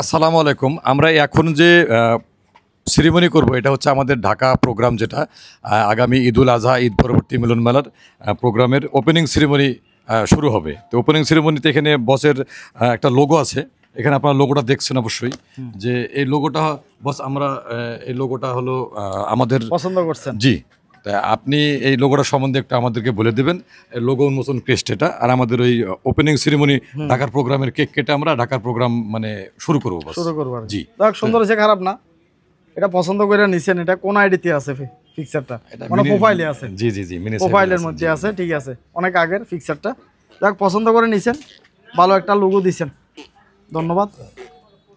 আসসালামু আলাইকুম। আমরা এখন যে সেরিমনি করব এটা হচ্ছে আমাদের ঢাকা প্রোগ্রাম, যেটা আগামী ঈদুল আজহা ঈদ পরবর্তী মিলন মেলার প্রোগ্রামের ওপেনিং সেরিমনি শুরু হবে। তো ওপেনিং সেরিমনিতে এখানে বসের একটা লোগো আছে, এখানে আপনারা লোগোটা দেখছেন অবশ্যই, যে এই লোগোটা বস আমরা এই লোগোটা হলো আমাদের পছন্দ করছেন। জি, তা আপনি এই লোগোটা সম্বন্ধে একটু আমাদেরকে বলে দেবেন। লোগো উন্মোচন ক্রেস্ট এটা, আর আমাদের ওই ওপেনিং সেরিমনি ঢাকার প্রোগ্রামের কেক কেটে আমরা ঢাকার প্রোগ্রাম মানে শুরু করবো। জি, দেখ সুন্দর হয়েছে, খারাপ না। এটা পছন্দ করে নিছেন। এটা কোন আইডিতে আছে ফিক্সারটা? মানে প্রোফাইলে আছে। জি জি জি, প্রোফাইলের মধ্যে আছে, ঠিক আছে। অনেক আগের ফিক্সারটা, দেখ পছন্দ করে নিছেন। ভালো একটা লোগো দিছেন, ধন্যবাদ।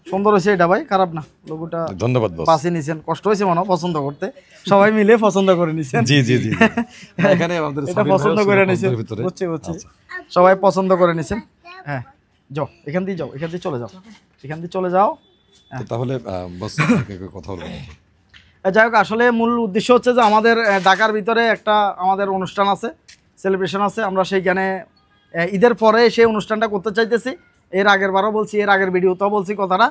সুন্দর হয়েছে এটা ভাই, খারাপ না লোগোটা। ধন্যবাদ বস। পাশে নিছেন, কষ্ট হয়েছে মনে হয় পছন্দ করতে, সবাই মিলে পছন্দ করে নিছেন। জি জি জি, এখানে আমাদের এটা পছন্দ করে নিছেন, বুঝছি। সবাই পছন্দ করে নিছেন। হ্যাঁ, যাও এখান দিয়ে, যাও এখান দিয়ে, চলে যাও এখান দিয়ে, চলে যাও। তাহলে বস কথা বলবো। যাই হোক, আসলে মূল উদ্দেশ্য হচ্ছে যে আমাদের ঢাকার ভিতরে একটা আমাদের অনুষ্ঠান আছে, সেলিব্রেশন আছে। আমরা সেইখানে ঈদের পরে সেই অনুষ্ঠানটা করতে চাইতেছি। এর আগের বারও বলছি, এর আগের ভিডিওতেও বলছি কথাটা।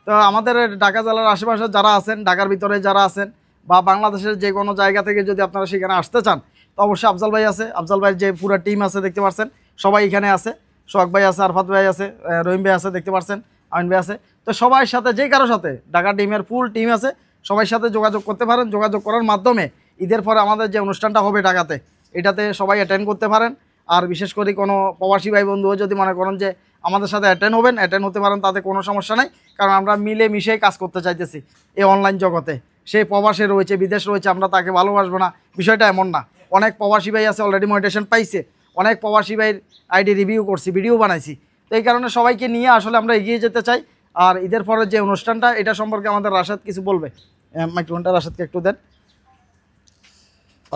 তো আমাদের ঢাকা জেলার আশেপাশে যারা আছেন, ঢাকার ভিতরে যারা আছেন, বা বাংলাদেশের যে কোনো জায়গা থেকে যদি আপনারা সেখানে আসতে চান, তো অবশ্যই আফজাল ভাই আছে। আফজাল ভাইয়ের যে পুরো টিম আছে দেখতে পাচ্ছেন, সবাই এখানে আছে। সোহাগ ভাই আছে, আরফাত ভাই আছে, রহিম ভাই আছে, দেখতে পাচ্ছেন, আমিন ভাই আছে। তো সবার সাথে, যে কারোর সাথে, ঢাকা টিমের ফুল টিম আছে, সবার সাথে যোগাযোগ করতে পারেন। যোগাযোগ করার মাধ্যমে ঈদের পরে আমাদের যে অনুষ্ঠানটা হবে ঢাকাতে, এটাতে সবাই অ্যাটেন্ড করতে পারেন। আর বিশেষ করে কোনো প্রবাসী ভাই বন্ধুও যদি মনে করেন যে আমাদের সাথে অ্যাটেন্ড হবেন, অ্যাটেন্ড হতে পারেন, তাতে কোনো সমস্যা নাই। কারণ আমরা মিলে মিশেই কাজ করতে চাইতেছি এই অনলাইন জগতে। সেই প্রবাসে রয়েছে, বিদেশ রয়েছে, আমরা তাকে ভালোবাসবো না, বিষয়টা এমন না। অনেক প্রবাসী ভাই আছে, অলরেডি মনিটাইজেশন পাইছে। অনেক প্রবাসী ভাইয়ের আইডি রিভিউ করছি, ভিডিও বানাইছি। তো এই কারণে সবাইকে নিয়ে আসলে আমরা এগিয়ে যেতে চাই। আর ঈদের পরের যে অনুষ্ঠানটা, এটা সম্পর্কে আমাদের রাশেদ কিছু বলবে। মাইক্রোফোনটা রাশেদকে একটু দেন।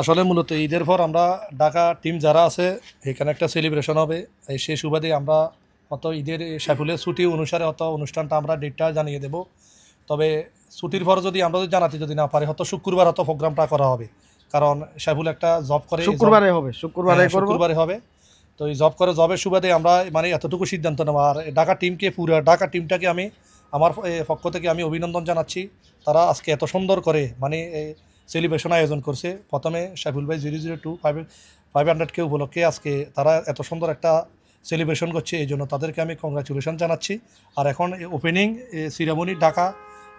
আসলে মূলত ঈদের পর আমরা ঢাকা টিম যারা আছে এখানে একটা সেলিব্রেশন হবে। সেই সুবাদে আমরা ঈদের সাইফুলের ছুটি অনুসারে অনুষ্ঠানটা আমরা ডেটটা জানিয়ে দেব। তবে ছুটির পর যদি আমরা জানাতে যদি না পারি, শুক্রবার প্রোগ্রামটা করা হবে। কারণ সাইফুল একটা জব করে, শুক্রবারে হবে। তো এই জবের সুবাদে আমরা মানে এতটুকু সিদ্ধান্ত নেওয়া। আর ঢাকা টিমটাকে আমি আমার পক্ষ থেকে আমি অভিনন্দন জানাচ্ছি। তারা আজকে এত সুন্দর করে মানে সেলিব্রেশন আয়োজন করছে। প্রথমে সাইফুল ভাই 002-500K উপলক্ষে আজকে তারা এত সুন্দর একটা সেলিব্রেশন করছে, এই জন্য তাদেরকে আমি কংগ্রাচুলেশন জানাচ্ছি। আর এখন ওপেনিং সেরিমনি ঢাকা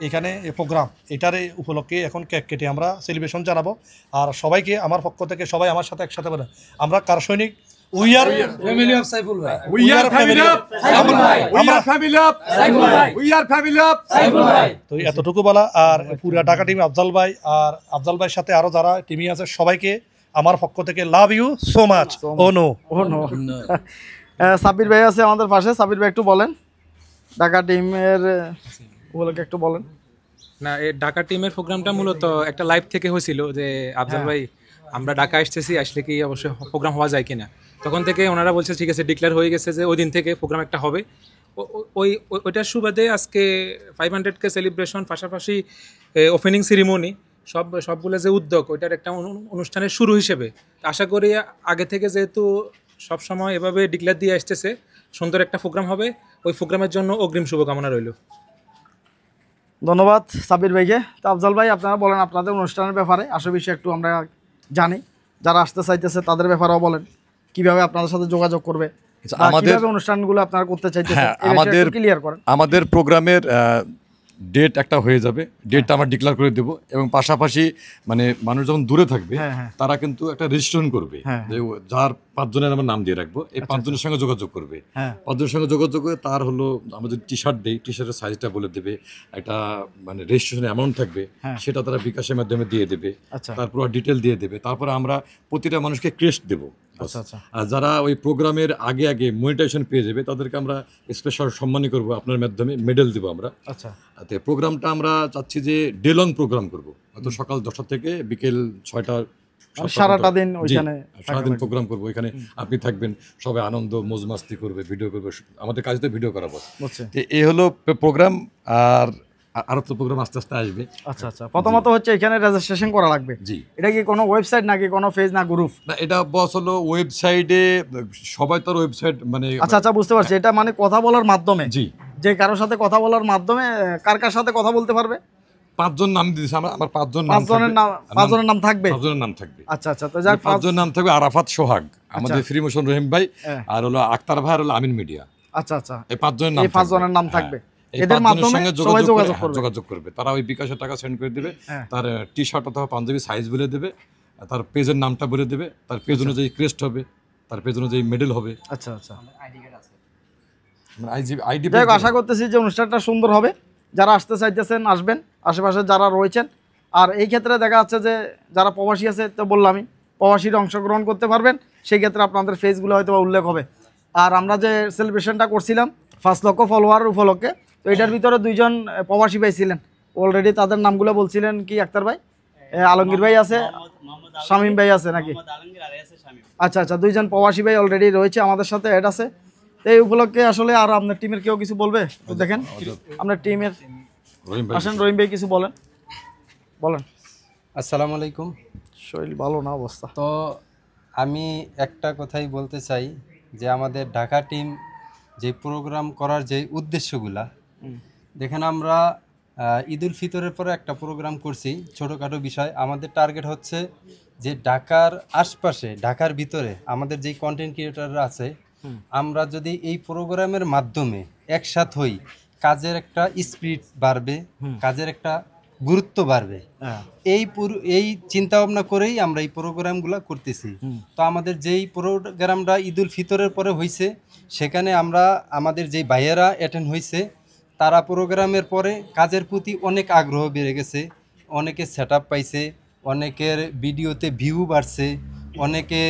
এখানে প্রোগ্রাম, এটার উপলক্ষে এখন কেক কেটে আমরা সেলিব্রেশন জানাবো। আর সবাইকে আমার পক্ষ থেকে, সবাই আমার সাথে একসাথে বলে, আমরা কার সৈনিক, We are family of Saiful Bhai. We are family of Saiful Bhai. We are family of Saiful Bhai. We are family of Saiful Bhai. তো এতটুকু বলা। আর পুরো ঢাকা টিম, আফজাল ভাই আর আফজাল ভাইয়ের সাথে আরো যারা টিমই আছে, সবাইকে আমার পক্ষ থেকে love you so much. Oh no Sabbir ভাই আছে আমাদের পাশে। সাব্বির ভাই একটু বলেন, ঢাকা টিমের উপলক্ষে একটু বলেন। না, এই ঢাকা টিমের প্রোগ্রামটা মূলত একটা লাইভ থেকে হয়েছিল, যে আফজাল ভাই আমরা ঢাকা আসতেছি, আসলে কি অবশ্যই প্রোগ্রাম হওয়া যায় কিনা। তখন থেকে ওনারা বলছে ঠিক আছে, ডিক্লেয়ার হয়ে গেছে যে ওই দিন থেকে প্রোগ্রাম একটা হবে। ওইটার সুবাদে আজকে 500K সেলিব্রেশন, পাশাপাশি ওপেনিং সেরিমনি, সবগুলো যে উদ্যোগ, ওইটার একটা অনুষ্ঠানের শুরু হিসেবে আশা করি আগে থেকে যেহেতু সবসময় এভাবে ডিক্লেয়ার দিয়ে আসতেছে, সুন্দর একটা প্রোগ্রাম হবে। ওই প্রোগ্রামের জন্য অগ্রিম শুভকামনা রইল। ধন্যবাদ সাব্বির ভাইকে। তো আফজাল ভাই, আপনারা বলেন আপনাদের অনুষ্ঠানের ব্যাপারে, আসল বিষয়ে একটু আমরা জানি। যারা আসতে চাইতেছে তাদের ব্যাপারেও বলেন, কিভাবে আপনাদের সাথে যোগাযোগ করবে, আমাদের অনুষ্ঠানগুলো আপনারা করতে চাইতেছেন, আমাদের ক্লিয়ার করেন। আমাদের প্রোগ্রামের ডেট একটা হয়ে যাবে, ডেটটা আমরা ডিক্লেয়ার করে দেবো। এবং পাশাপাশি মানে মানুষ যখন দূরে থাকবে তারা কিন্তু একটা রেজিস্ট্রেশন করবে, যে যার 5 জনের আমরা নাম দিয়ে রাখবো, এই 5 জনের সঙ্গে যোগাযোগ করবে। 5 জনের সঙ্গে যোগাযোগ করে তার হলো আমাদের টি শার্ট দেই, টি শার্টের সাইজটা বলে দেবে, একটা মানে রেজিস্ট্রেশন অ্যামাউন্ট থাকবে, সেটা তারা বিকাশের মাধ্যমে দিয়ে দেবে। তারপর ডিটেল দিয়ে দেবে। তারপরে আমরা প্রতিটা মানুষকে ক্রেস্ট দেবো। আর যারা ওই প্রোগ্রামের আগে আগে মনিটাইজেশন পেয়ে যাবে, তাদেরকে আমরা স্পেশাল সম্মানই করবো, আপনার মাধ্যমে মেডেল দেবো আমরা। প্রোগ্রামটা আমরা চাচ্ছি যে ডে লং প্রোগ্রাম করবো, হয়তো সকাল 10টা থেকে বিকেল 6টা, সারাটা দিন ওইখানে সারাদিন প্রোগ্রাম করবো। এখানে আপনি থাকবেন, সবাই আনন্দ মौज মাস্তি করবে, ভিডিও করবে, আমাদের কাজ তো ভিডিও করাবো। এই হলো প্রোগ্রাম। আর আরো তো প্রোগ্রাম আস্তে আস্তে আসবে। আচ্ছা আচ্ছা, প্রথমত হচ্ছে এখানে রেজিস্ট্রেশন করা লাগবে। জি, এটা কি কোনো ওয়েবসাইট নাকি কোনো পেজ না গ্রুপ? না, এটা বস হলো ওয়েবসাইটে, সবাই তো ওয়েবসাইট মানে আচ্ছা আচ্ছা, বুঝতে পারছি। এটা মানে কথা বলার মাধ্যমে। জি, যে কারোর সাথে কথা বলার মাধ্যমে কার কার সাথে কথা বলতে পারবে? 5 জন নাম দিয়েছে, আমার 5 জন নাম 5 জনের নাম, 5 জনের নাম থাকবে। 5 জনের নাম থাকবে। আচ্ছা আচ্ছা, তো যাক 5 জনের নাম থাকবে। আরাফাত সোহাগ, আমাদের ফ্রি মোশন রহিম ভাই, আর হলো আক্তার ভাই, আর হলো আমিন মিডিয়া। আচ্ছা আচ্ছা, এই 5 জনের নাম, এই 5 জনের নাম থাকবে। এই এদের 5 জনের মাধ্যমে সঙ্গে সবাই যোগাযোগ করবে। তারা ওই বিকাশের টাকা সেন্ড করে দিবে, হ্যাঁ। তার টি শার্ট অথবা পাঞ্জাবি সাইজ বলে দেবে, তার পেজের নামটা বলে দেবে, তার পেজ অনুযায়ী ক্রেস্ট হবে, তার পেজ অনুযায়ী মেডেল হবে। আচ্ছা আচ্ছা, আইডি যাই হোক, আশা করতেছি যে অনুষ্ঠানটা সুন্দর হবে। যারা আসতে চাইতেছেন আসবেন, আশেপাশে যারা রয়েছেন। আর এই ক্ষেত্রে দেখা যাচ্ছে যে যারা প্রবাসী আছে, তো বললামই প্রবাসীরা অংশগ্রহণ করতে পারবেন, সেই ক্ষেত্রে আপনাদের ফেসগুলো হয়তো বা উল্লেখ হবে। আর আমরা যে সেলিব্রেশনটা করছিলাম 5 লক্ষ ফলোয়ার উপলক্ষে, তো এটার ভিতরে 2 জন প্রবাসী ভাই ছিলেন অলরেডি। তাদের নামগুলো বলছিলেন কি আক্তার ভাই? আলমগীর ভাই আছে, শামীম ভাই আছে নাকি? আচ্ছা আচ্ছা, 2 জন প্রবাসী ভাই অলরেডি রয়েছে আমাদের সাথে, অ্যাড আছে। তো এই উপলক্ষে আসলে আর আপনার টিমের কেউ কিছু বলবে? তো দেখেন আপনার টিমের আসেন, রহিম ভাই কিছু বলেন। আসসালামু আলাইকুম। শরীর ভালো না অবস্থা। তো আমি একটা কথাই বলতে চাই যে আমাদের ঢাকা টিম যে প্রোগ্রাম করার যে উদ্দেশ্যগুলা, দেখেন আমরা ঈদুল ফিতরের পরে একটা প্রোগ্রাম করছি, ছোটোখাটো বিষয়। আমাদের টার্গেট হচ্ছে যে ঢাকার আশপাশে, ঢাকার ভিতরে আমাদের যেই কন্টেন্ট ক্রিয়েটররা আছে, আমরা যদি এই প্রোগ্রামের মাধ্যমে একসাথ হই, কাজের একটা স্পিরিট বাড়বে, কাজের একটা গুরুত্ব বাড়বে। এই চিন্তা ভাবনা করেই আমরা এই প্রোগ্রামগুলো করতেছি। তো আমাদের যেই প্রোগ্রামটা ঈদুল ফিতরের পরে হয়েছে, সেখানে আমরা আমাদের যেই ভাইয়েরা অ্যাটেন্ড হয়েছে, তারা প্রোগ্রামের পরে কাজের প্রতি অনেক আগ্রহ বেড়ে গেছে। অনেকে সেট আপ পাইছে, অনেকের ভিডিওতে ভিউ বাড়ছে, অনেকে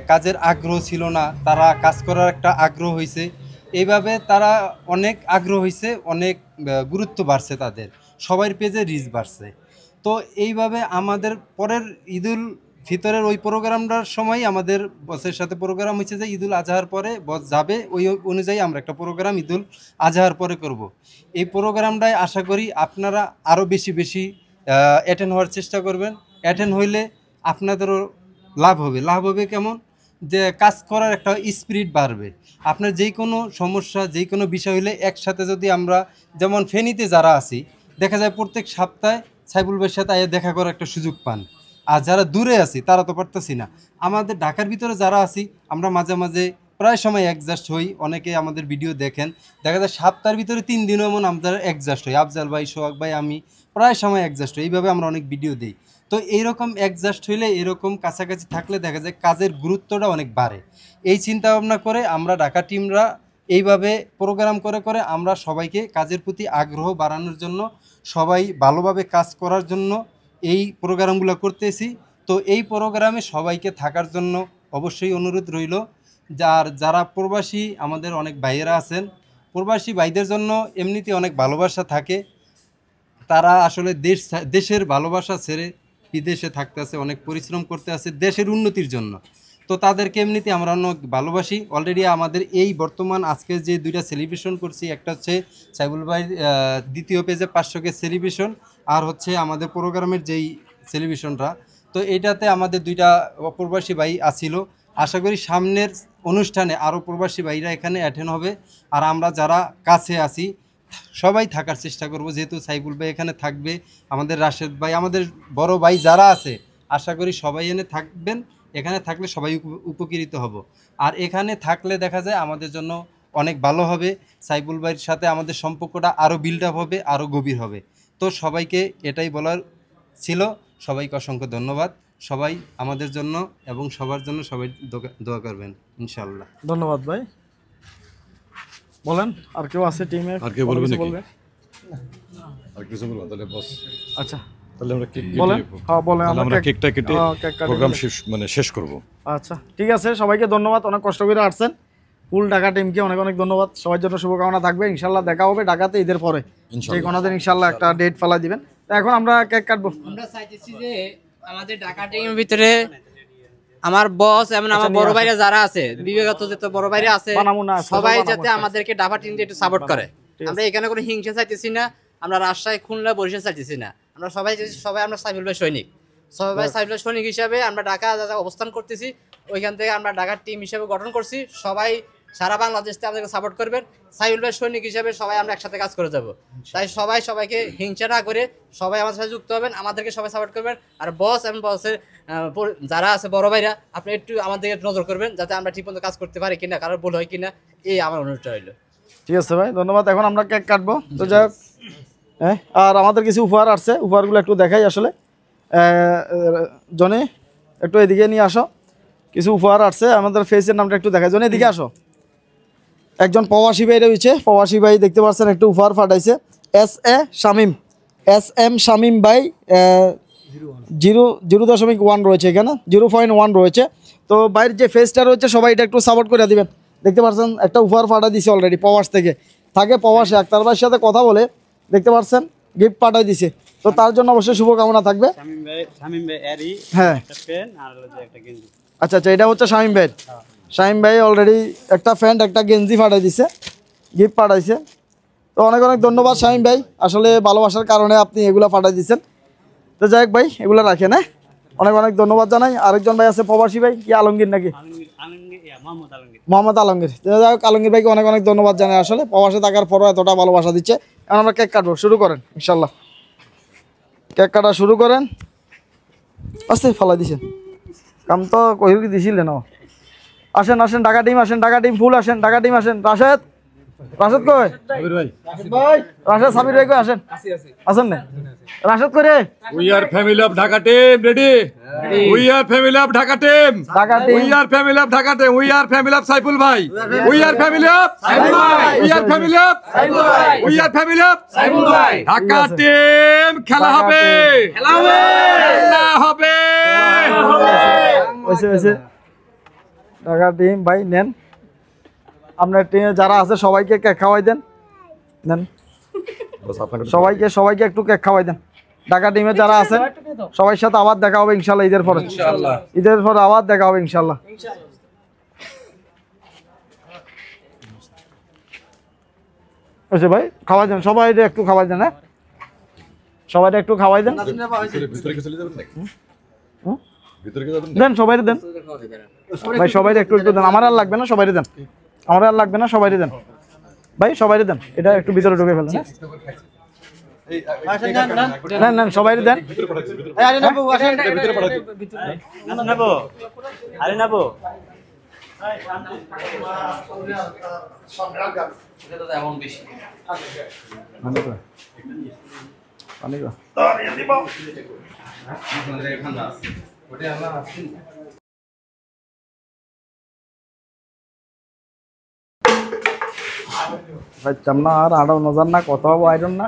কাজের আগ্রহ ছিল না, তারা কাজ করার একটা আগ্রহ হয়েছে। এইভাবে তারা অনেক আগ্রহ হয়েছে, অনেক গুরুত্ব বাড়ছে, তাদের সবার পেজে রিচ বাড়ছে। তো এইভাবে আমাদের পরের ঈদুল ফিতরের ওই প্রোগ্রামটার সময় আমাদের বসের সাথে প্রোগ্রাম হয়েছে যে ঈদুল আজহার পরে বস যাবে, ওই অনুযায়ী আমরা একটা প্রোগ্রাম ঈদুল আজহার পরে করব। এই প্রোগ্রামটায় আশা করি আপনারা আরও বেশি অ্যাটেন্ড হওয়ার চেষ্টা করবেন। অ্যাটেন্ড হইলে আপনাদেরও লাভ হবে। লাভ হবে কেমন? যে কাজ করার একটা স্পিরিট বাড়বে। আপনার যেই কোনো সমস্যা, যেই কোনো বিষয় হলে একসাথে যদি আমরা, যেমন ফেনীতে যারা আছি, দেখা যায় প্রত্যেক সপ্তাহে সাইবুল ভাইয়ের সাথে দেখা করার একটা সুযোগ পান। আর যারা দূরে আছি তারা তো পারতেছি না। আমাদের ঢাকার ভিতরে যারা আছি, আমরা মাঝে মাঝে প্রায় সময় অ্যাডজাস্ট হই। অনেকে আমাদের ভিডিও দেখেন, দেখা যায় সপ্তাহের ভিতরে 3 দিনও এমন আমরা অ্যাডজাস্ট হই। আফজাল ভাই, সোহাগ ভাই, আমি প্রায় সময় অ্যাডজাস্ট হই। এইভাবে আমরা অনেক ভিডিও দিই। তো এইরকম অ্যাডজাস্ট হইলে, এরকম কাছাকাছি থাকলে দেখা যায় কাজের গুরুত্বটা অনেক বাড়ে। এই চিন্তা ভাবনা করে আমরা ঢাকা টিমরা এইভাবে প্রোগ্রাম করে আমরা সবাইকে কাজের প্রতি আগ্রহ বাড়ানোর জন্য, সবাই ভালোভাবে কাজ করার জন্য এই প্রোগ্রামগুলো করতেছি। তো এই প্রোগ্রামে সবাইকে থাকার জন্য অবশ্যই অনুরোধ রইল। যারা প্রবাসী আমাদের অনেক ভাইয়েরা আছেন, প্রবাসী ভাইদের জন্য এমনিতে অনেক ভালোবাসা থাকে। তারা আসলে দেশের ভালোবাসা ছেড়ে বিদেশে থাকতে আছে, অনেক পরিশ্রম করতে আছে দেশের উন্নতির জন্য। তো তাদেরকে এমনিতে আমরা অনেক ভালোবাসি। অলরেডি আমাদের এই বর্তমান আজকে যে 2টা সেলিব্রেশন করছি, একটা হচ্ছে সাইবুল ভাই দ্বিতীয় পেজে 500কে সেলিব্রেশন, আর হচ্ছে আমাদের প্রোগ্রামের যেই সেলিব্রেশনটা। তো এইটাতে আমাদের 2টা প্রবাসী ভাই আসিল। আশা করি সামনের অনুষ্ঠানে আরও প্রবাসী ভাইরা এখানে অ্যাটেন্ড হবে। আর আমরা যারা কাছে আছি সবাই থাকার চেষ্টা করব, যেহেতু সাইবুল ভাই এখানে থাকবে, আমাদের রাশেদ ভাই, আমাদের বড় ভাই যারা আছে, আশা করি সবাই এনে থাকবেন। এখানে থাকলে সবাই উপকৃত হব। আর এখানে থাকলে দেখা যায় আমাদের জন্য অনেক ভালো হবে। সাইবুল ভাইয়ের সাথে আমাদের সম্পর্কটা আরও বিল্ড আপ হবে, আরও গভীর হবে। তো সবাইকে এটাই বলার ছিল। সবাইকে অসংখ্য ধন্যবাদ। সবাই আমাদের জন্য এবং সবার জন্য সবাই দোয়া করবেন ইনশাআল্লাহ। ধন্যবাদ ভাই। বলেন, আর কেউ আছে টিমে? আর কেউ বলবে নাকি? আর কিছু বলবো তাহলে বস? আচ্ছা তাহলে আমরা কেক বলেন। হ্যাঁ বলেন, আমরা কেকটা কেটে প্রোগ্রাম শেষ করব। আচ্ছা ঠিক আছে, সবাইকে ধন্যবাদ, অনেক কষ্ট করে আসছেন। ফুল ঢাকা টিমকে অনেক অনেক ধন্যবাদ। সবার জন্য শুভকামনা থাকবে। ইনশাল্লাহ দেখা হবে ঢাকাতে ঈদের পরে, যে কোনো দিন ইনশাল্লাহ একটা ডেট ফেলা দিবেন। এখন আমরা কেক কাটবো। আমরা চাইতেছি যে আমাদের ঢাকা টিমের ভিতরে আমার বস এবং আমার বড় ভাইরা যারা আছে, বিবেগত যত বড় ভাইরা আছে, সবাই যাতে আমাদেরকে ঢাকা টিমকে একটু সাপোর্ট করে। আমরা এখানে কোনো হিংসা চাইতেছি না, আমরা রাজশাহী, খুলনা, বরিশাল চাইতেছি না। আমরা সবাই আমরা সাইফুল ভাই সৈনিক, সবাই সাইফুল ভাই সৈনিক হিসাবে আমরা ঢাকা অবস্থান করতেছি। ওইখান থেকে আমরা ঢাকার টিম হিসেবে গঠন করছি। সবাই সারা বাংলাদেশ থেকে আমাদেরকে সাপোর্ট করবেন। সাইফুল ভাই সৈনিক হিসেবে সবাই আমরা একসাথে কাজ করে যাব। তাই সবাই সবাইকে হিংসা না করে সবাই আমাদের সাথে যুক্ত হবেন, আমাদেরকে সবাই সাপোর্ট করবেন। আর বস এবং বসের যারা আছে বড় ভাইরা, আপনি একটু আমাদেরকে নজর করবেন যাতে আমরা ঠিকমতো কাজ করতে পারি কিনা, কারোর ভুল হয় কিনা, এই আমার অনুরোধ রইল। ঠিক আছে ভাই, ধন্যবাদ। এখন আমরা কেক কাটবো। তো যাই হোক, হ্যাঁ, আর আমাদের কিছু উপহার আসছে, উপহারগুলো একটু দেখাই। আসলে জনে একটু এদিকে নিয়ে আসো, কিছু উপহার আসছে। আমাদের ফেসের নামটা একটু দেখাই। জনে এদিকে আসো। একজন প্রবাসী ভাই রয়েছে, প্রবাসী ভাই দেখতে পাচ্ছেন একটু উপহার পাঠাইছে। এস.এম. শামীম ভাই 0.1 রয়েছে, এখানে 0.1 রয়েছে। তো বাইরের যে ফেসটা রয়েছে সবাই এটা একটু সাপোর্ট করে দিবেন। দেখতে পাচ্ছেন একটা উপহার পাঠা দিছে অলরেডি, প্রবাস থেকে থাকে প্রবাসে। আক্তার ভাইয়ের সাথে কথা বলে দেখতে পাচ্ছেন গিফট পাঠাই দিছে। তো তার জন্য অবশ্যই শুভকামনা থাকবে। হ্যাঁ, আচ্ছা আচ্ছা, এটা হচ্ছে শামীম ভাই। শামীম ভাই অলরেডি একটা প্যান্ট একটা গেঞ্জি পাঠাই দিছে, গিফট পাঠাইছে। তো অনেক অনেক ধন্যবাদ শামীম ভাই, আসলে ভালোবাসার কারণে আপনি এগুলো পাঠাই দিচ্ছেন। তো যাই হোক ভাই, এগুলো রাখেন। হ্যাঁ, অনেক অনেক ধন্যবাদ জানাই। আরেকজন ভাই আছে প্রবাসী ভাই, কি আলমগীর নাকি? মোহাম্মদ আলমগীর। যাই হোক, আলমগীর ভাইকে অনেক অনেক ধন্যবাদ জানাই, আসলে প্রবাসে থাকার পরও এতটা ভালোবাসা দিচ্ছে। এখন আমরা কেক কাটবো, শুরু করেন ইনশাল্লাহ। কেক কাটা শুরু করেন। আস্তে ফালাই দিছেন, কাম তো কহিও কি দিছিলেন। আসেন আসেন, ঢাকা টিম আসেন, ঢাকা টিম ফুল আসেন, ঢাকা টিম আসেন। রাশেদ, রাশেদ কই? রাশেদ, সাবির ভাই কই? আসেন, আসেন না রাশেদ করে। We are family of Dhaka team, ready? We are family of Dhaka team, Dhaka team. We are family of Dhaka team, we are family of Saiful ভাই, we are family of Saiful ভাই, we are family of Saiful ভাই, we are family of Saiful ভাই। Dhaka team খেলা হবে, খেলা হবে, খেলা হবে। ওইসে ওইসে ঢাকা টিম ভাই নেন, আপনার টিমে যারা আছে সবাইকে কেক খাওয়াই দেন। নেন সবাইকে, সবাইকে একটু কেক খাওয়াই দেন। ঢাকা টিমে যারা আছেন সবার সাথে আবার দেখা হবে ইনশাল্লাহ ঈদের পরে। ঈদের পরে আবার দেখা হবে ইনশাল্লাহ। আচ্ছা ভাই, খাওয়াই দেন সবাই, একটু খাওয়াই দেন। হ্যাঁ, সবাই একটু খাওয়াই দেন। দেন সবাই দেন ভাই, সবাই একটু একটু দেন। আমার আর লাগবে না, সবাই দেন। আমার আর লাগবে না, সবাই দেন ভাই, সবাই দেন। এটা একটু ভিতরে ঢুকে ফেলেন। নেন নেন, সবাই দেন। ভাই চামনা আর আড়াও নজার না, কত হবো আইরন না।